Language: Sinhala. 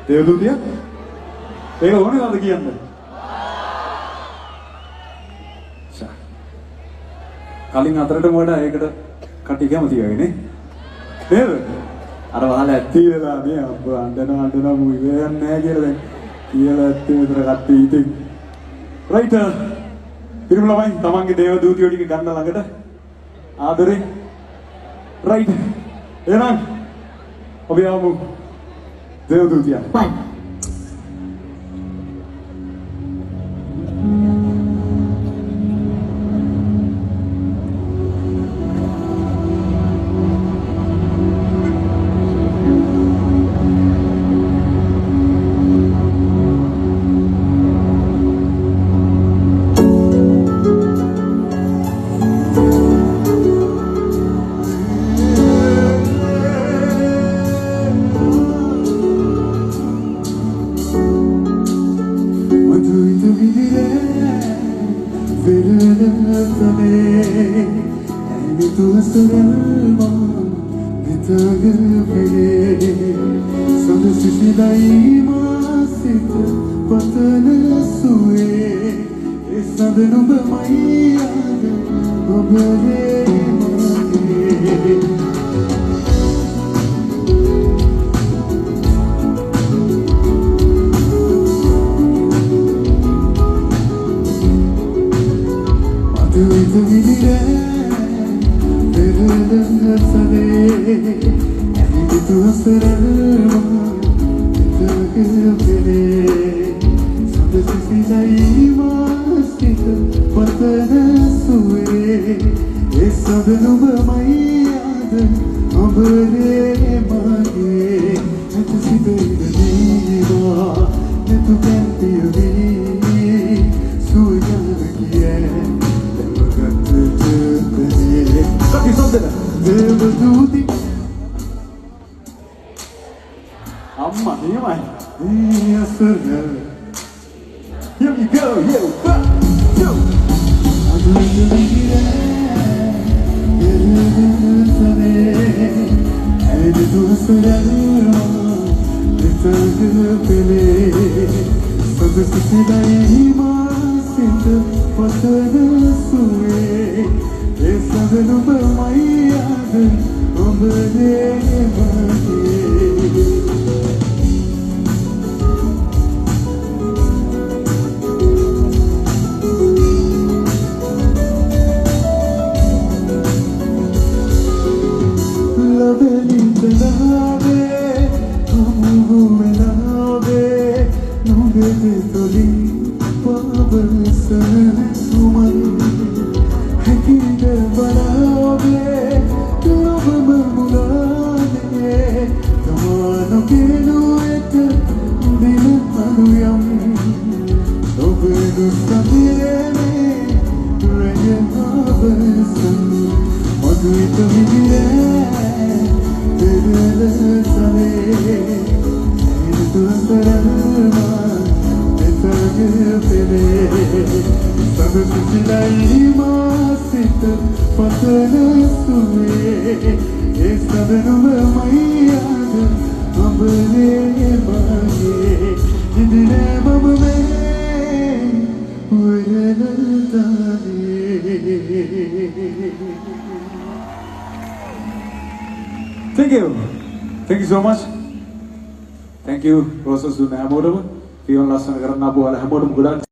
දේවදූතිය? ඒක ඕනේ නැද්ද කියන්න? කලින් අතරටම වඩා ඒකට කටි කැමති වගේ නේ. නේද? අර වහල ඇත්ති වෙලා මේ අම්බ අඬනවා මු ඉවරයක් නැහැ කියලා දැන් කියලා ඇත්ති විතර කට්ටිය ඉතින්. රයිට්. පිරිමි ළමයි තමන්ගේ දේවදූතියෝ ටික ගන්න ළඟට ආදරේ. රයිට්. එහෙනම් අපි ආමු දේවදූතිය. One. Amma, niemai. Yes, sir. Here we go. Yo, yo. Thank you. Thank you so much. Thank you. Proses dunia modem. Fion lasan karena buah hamodem gudang.